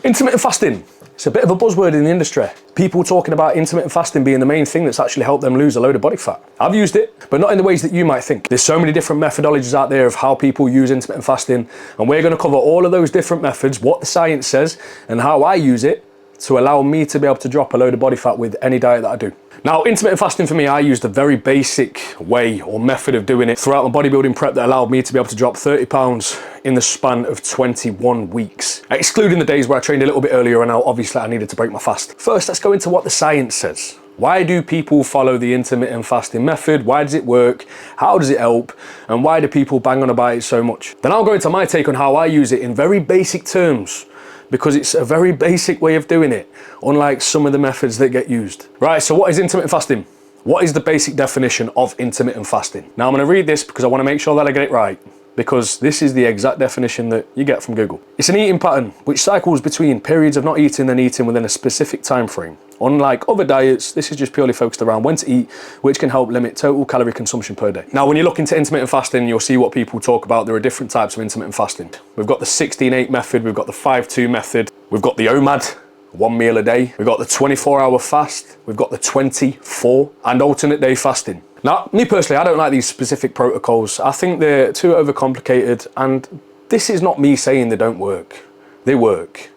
Intermittent fasting. It's a bit of a buzzword in the industry. People talking about intermittent fasting being the main thing that's actually helped them lose a load of body fat. I've used it, but not in the ways that you might think. There's so many different methodologies out there of how people use intermittent fasting, and we're going to cover all of those different methods, what the science says, and how I use it to allow me to be able to drop a load of body fat with any diet that I do. Now, intermittent fasting for me, I used a very basic way or method of doing it throughout my bodybuilding prep that allowed me to be able to drop 30 pounds in the span of 21 weeks, excluding the days where I trained a little bit earlier and obviously I needed to break my fast. First, let's go into what the science says. Why do people follow the intermittent fasting method? Why does it work? How does it help? And why do people bang on about it so much? Then I'll go into my take on how I use it in very basic terms, because it's a very basic way of doing it, unlike some of the methods that get used. Right, so what is intermittent fasting? What is the basic definition of intermittent fasting? Now I'm gonna read this because I wanna make sure that I get it right, because this is the exact definition that you get from Google. It's an eating pattern which cycles between periods of not eating and eating within a specific time frame. Unlike other diets, this is just purely focused around when to eat, which can help limit total calorie consumption per day. Now, when you look into intermittent fasting, you'll see what people talk about. There are different types of intermittent fasting. We've got the 16-8 method, we've got the 5-2 method, we've got the OMAD, 1 meal a day, we've got the 24-hour fast, we've got the 24 and alternate day fasting. Now, me personally, I don't like these specific protocols. I think they're too overcomplicated, and this is not me saying they don't work. They work.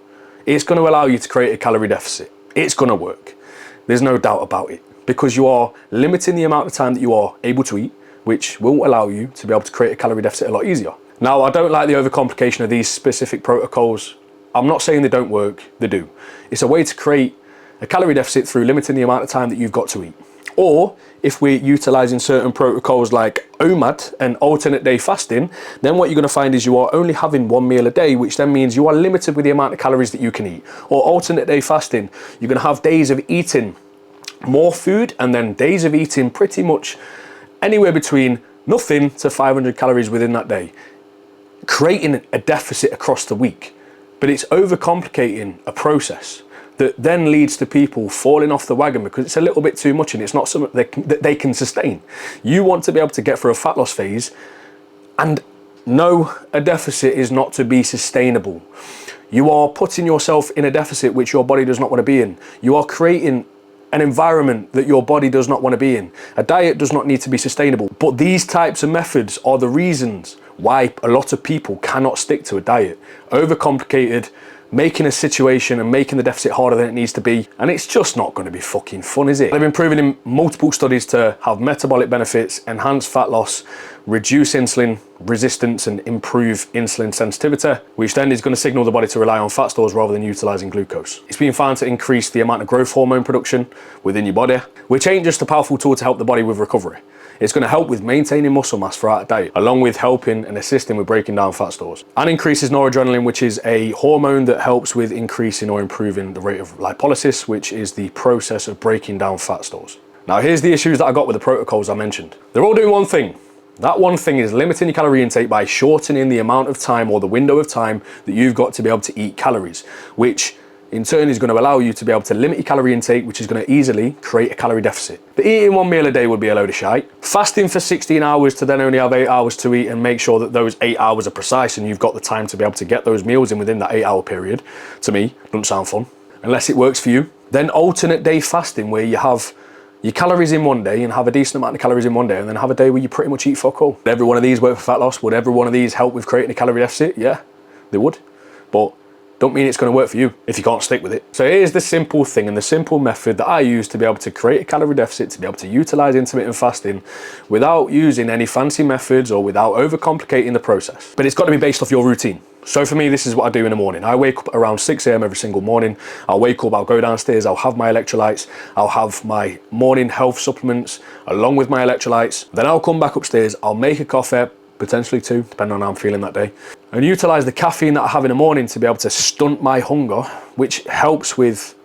It's going to allow you to create a calorie deficit. It's going to work. There's no doubt about it, because you are limiting the amount of time that you are able to eat, which will allow you to be able to create a calorie deficit a lot easier. Now, I don't like the overcomplication of these specific protocols. I'm not saying they don't work, they do. It's a way to create a calorie deficit through limiting the amount of time that you've got to eat. Or if we're utilizing certain protocols like OMAD and alternate day fasting, then what you're going to find is you are only having 1 meal a day, which then means you are limited with the amount of calories that you can eat. Or alternate day fasting, you're going to have days of eating more food and then days of eating pretty much anywhere between nothing to 500 calories within that day, creating a deficit across the week. But it's overcomplicating a process that then leads to people falling off the wagon because it's a little bit too much and it's not something that they can sustain. You want to be able to get through a fat loss phase, and no, a deficit is not to be sustainable. You are putting yourself in a deficit which your body does not want to be in. You are creating an environment that your body does not want to be in. A diet does not need to be sustainable, but these types of methods are the reasons why a lot of people cannot stick to a diet. Overcomplicated, making a situation and making the deficit harder than it needs to be, and it's just not going to be fucking fun, is it? They've been proven in multiple studies to have metabolic benefits, enhance fat loss, reduce insulin resistance and improve insulin sensitivity, which then is going to signal the body to rely on fat stores rather than utilizing glucose. It's been found to increase the amount of growth hormone production within your body, which ain't just a powerful tool to help the body with recovery. It's going to help with maintaining muscle mass throughout a diet, along with helping and assisting with breaking down fat stores. And increases noradrenaline, which is a hormone that helps with increasing or improving the rate of lipolysis, which is the process of breaking down fat stores. Now, here's the issues that I got with the protocols I mentioned. They're all doing one thing. That one thing is limiting your calorie intake by shortening the amount of time or the window of time that you've got to be able to eat calories, which in turn is going to allow you to be able to limit your calorie intake, which is going to easily create a calorie deficit. But eating 1 meal a day would be a load of shite. Fasting for 16 hours to then only have 8 hours to eat and make sure that those 8 hours are precise and you've got the time to be able to get those meals in within that 8-hour period, to me, doesn't sound fun, unless it works for you. Then alternate day fasting, where you have your calories in one day and have a decent amount of calories in one day, and then have a day where you pretty much eat fuck all. Would every one of these work for fat loss? Would every one of these help with creating a calorie deficit? Yeah, they would. But don't mean it's going to work for you if you can't stick with it. So here's the simple thing and the simple method that I use to be able to create a calorie deficit, to be able to utilize intermittent fasting without using any fancy methods or without overcomplicating the process. But it's got to be based off your routine. So for me, this is what I do in the morning. I wake up around 6 a.m. every single morning. I'll wake up, I'll go downstairs, I'll have my electrolytes, I'll have my morning health supplements along with my electrolytes. Then I'll come back upstairs, I'll make a coffee, potentially 2, depending on how I'm feeling that day, and utilize the caffeine that I have in the morning to be able to stunt my hunger, which helps with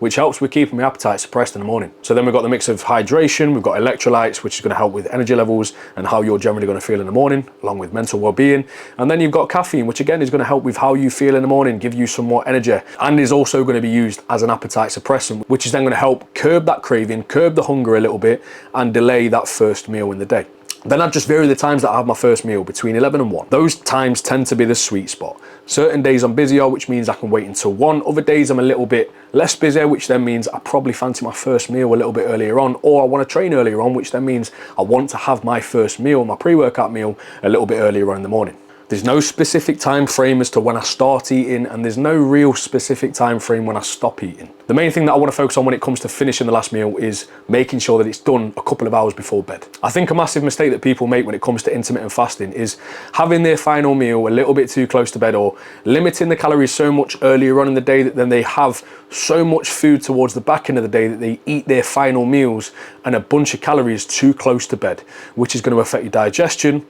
keeping my appetite suppressed in the morning. So then we've got the mix of hydration, we've got electrolytes, which is going to help with energy levels and how you're generally going to feel in the morning, along with mental well-being. And then you've got caffeine, which again is going to help with how you feel in the morning, give you some more energy, and is also going to be used as an appetite suppressant, which is then going to help curb that craving, curb the hunger a little bit, and delay that first meal in the day. Then I'd just vary the times that I have my first meal between 11 and 1. Those times tend to be the sweet spot. Certain days I'm busier, which means I can wait until 1. Other days I'm a little bit less busier, which then means I probably fancy my first meal a little bit earlier on, or I want to train earlier on, which then means I want to have my first meal, my pre-workout meal, a little bit earlier on in the morning. There's no specific time frame as to when I start eating, and there's no real specific time frame when I stop eating. The main thing that I want to focus on when it comes to finishing the last meal is making sure that it's done a couple of hours before bed. I think a massive mistake that people make when it comes to intermittent fasting is having their final meal a little bit too close to bed, or limiting the calories so much earlier on in the day that then they have so much food towards the back end of the day that they eat their final meals and a bunch of calories too close to bed, which is going to affect your digestion,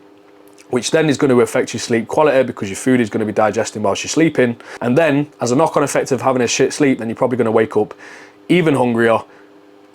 which then is going to affect your sleep quality because your food is going to be digesting whilst you're sleeping. And then as a knock-on effect of having a shit sleep, then you're probably going to wake up even hungrier,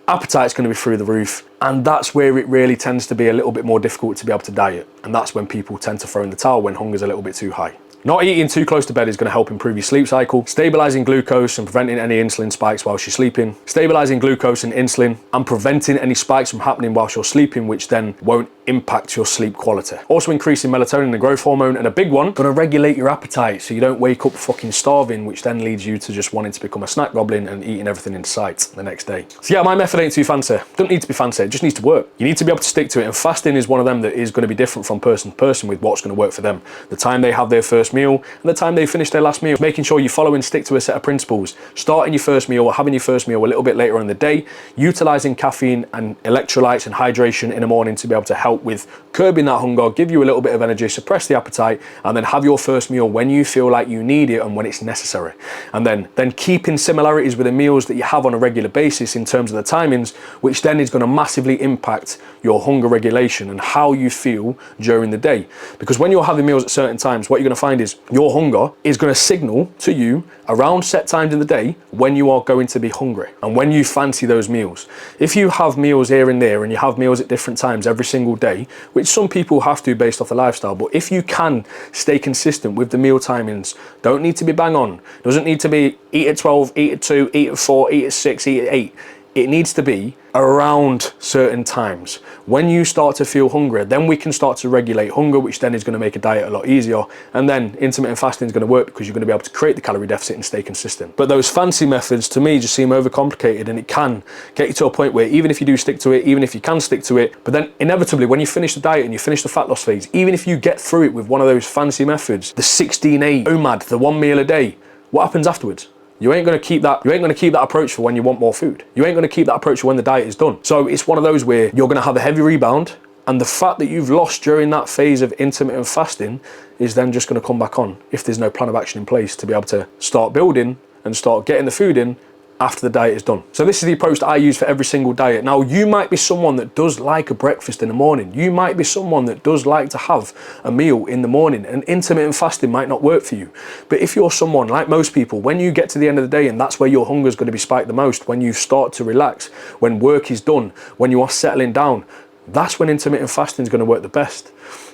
appetite's going to be through the roof, and that's where it really tends to be a little bit more difficult to be able to diet. And that's when people tend to throw in the towel when hunger's a little bit too high. Not eating too close to bed is going to help improve your sleep cycle, stabilizing glucose and preventing any insulin spikes whilst you're sleeping, stabilizing glucose and insulin and preventing any spikes from happening whilst you're sleeping, which then won't impact your sleep quality. Also increasing melatonin, the growth hormone, and a big one, going to regulate your appetite so you don't wake up fucking starving, which then leads you to just wanting to become a snack goblin and eating everything in sight the next day. So yeah, my method ain't too fancy. Don't need to be fancy, it just needs to work. You need to be able to stick to it, and fasting is one of them that is going to be different from person to person with what's going to work for them. The time they have their first meal and the time they finish their last meal. Making sure you follow and stick to a set of principles. Starting your first meal or having your first meal a little bit later on in the day, utilizing caffeine and electrolytes and hydration in the morning to be able to help with curbing that hunger, give you a little bit of energy, suppress the appetite, and then have your first meal when you feel like you need it and when it's necessary. And then keeping similarities with the meals that you have on a regular basis in terms of the timings, which then is going to massively impact your hunger regulation and how you feel during the day. Because when you're having meals at certain times, what you're going to find is your hunger is going to signal to you around set times in the day when you are going to be hungry and when you fancy those meals. If you have meals here and there and you have meals at different times every single day, which some people have to based off the lifestyle, but if you can stay consistent with the meal timings, don't need to be bang on, doesn't need to be eat at 12, eat at 2, eat at 4, eat at 6, eat at 8. It needs to be around certain times. When you start to feel hungry, then we can start to regulate hunger, which then is going to make a diet a lot easier. And then intermittent fasting is going to work because you're going to be able to create the calorie deficit and stay consistent. But those fancy methods to me just seem overcomplicated, and it can get you to a point where even if you do stick to it, even if you can stick to it, but then inevitably when you finish the diet and you finish the fat loss phase, even if you get through it with one of those fancy methods, the 16-8 OMAD, the 1 meal a day, what happens afterwards? You ain't going to keep that approach for when you want more food. You ain't going to keep that approach for when the diet is done. So it's one of those where you're going to have a heavy rebound, and the fat that you've lost during that phase of intermittent fasting is then just going to come back on if there's no plan of action in place to be able to start building and start getting the food in after the diet is done. So this is the approach that I use for every single diet. Now, you might be someone that does like a breakfast in the morning. You might be someone that does like to have a meal in the morning, and intermittent fasting might not work for you. But if you're someone, like most people, when you get to the end of the day and that's where your hunger is going to be spiked the most, when you start to relax, when work is done, when you are settling down, that's when intermittent fasting is going to work the best.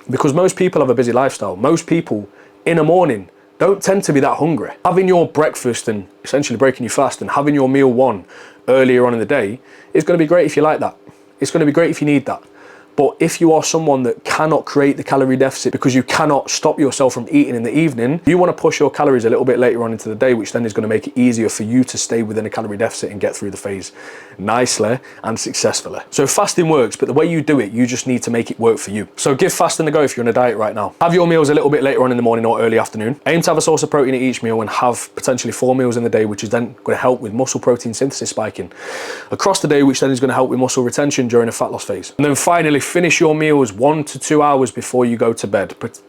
Because most people have a busy lifestyle. Most people in the morning don't tend to be that hungry. Having your breakfast and essentially breaking your fast and having your meal one earlier on in the day is going to be great if you like that. It's going to be great if you need that. But if you are someone that cannot create the calorie deficit because you cannot stop yourself from eating in the evening, you want to push your calories a little bit later on into the day, which then is going to make it easier for you to stay within a calorie deficit and get through the phase nicely and successfully. So fasting works, but the way you do it, you just need to make it work for you. So give fasting a go if you're on a diet right now. Have your meals a little bit later on in the morning or early afternoon. Aim to have a source of protein at each meal and have potentially 4 meals in the day, which is then going to help with muscle protein synthesis spiking across the day, which then is going to help with muscle retention during a fat loss phase. And then finally, finish your meals 1 to 2 hours before you go to bed. But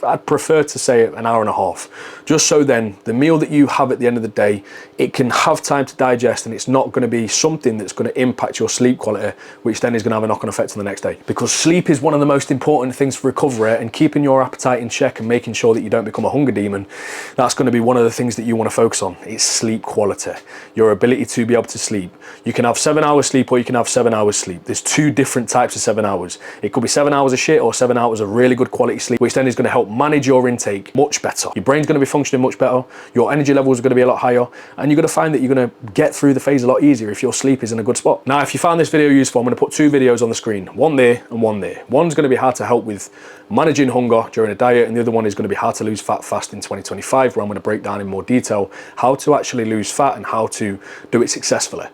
I'd prefer to say an hour and a half, just so then the meal that you have at the end of the day, it can have time to digest and it's not going to be something that's going to impact your sleep quality, which then is going to have a knock-on effect on the next day. Because sleep is one of the most important things for recovery, and keeping your appetite in check and making sure that you don't become a hunger demon, that's going to be one of the things that you want to focus on. It's sleep quality, your ability to be able to sleep. You can have 7 hours sleep or you can have 7 hours sleep. There's 2 different types of 7 hours. It could be 7 hours of shit or 7 hours of really good quality sleep, which then is going to help help manage your intake much better. Your brain's gonna be functioning much better, your energy levels are gonna be a lot higher, and you're gonna find that you're gonna get through the phase a lot easier if your sleep is in a good spot. Now, if you found this video useful, I'm gonna put 2 videos on the screen, one there and one there. One's gonna be how to help with managing hunger during a diet, and the other one is gonna be how to lose fat fast in 2025, where I'm gonna break down in more detail how to actually lose fat and how to do it successfully,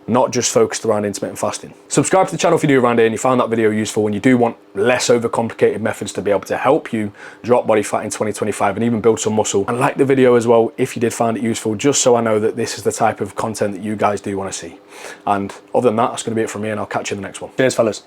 not just focused around intermittent fasting. Subscribe to the channel if you're new around here and you found that video useful and you do want less overcomplicated methods to be able to help you drop body fat in 2025 and even build some muscle. And like the video as well if you did find it useful, just so I know that this is the type of content that you guys do want to see. And other than that, that's going to be it from me, and I'll catch you in the next one. Cheers, fellas.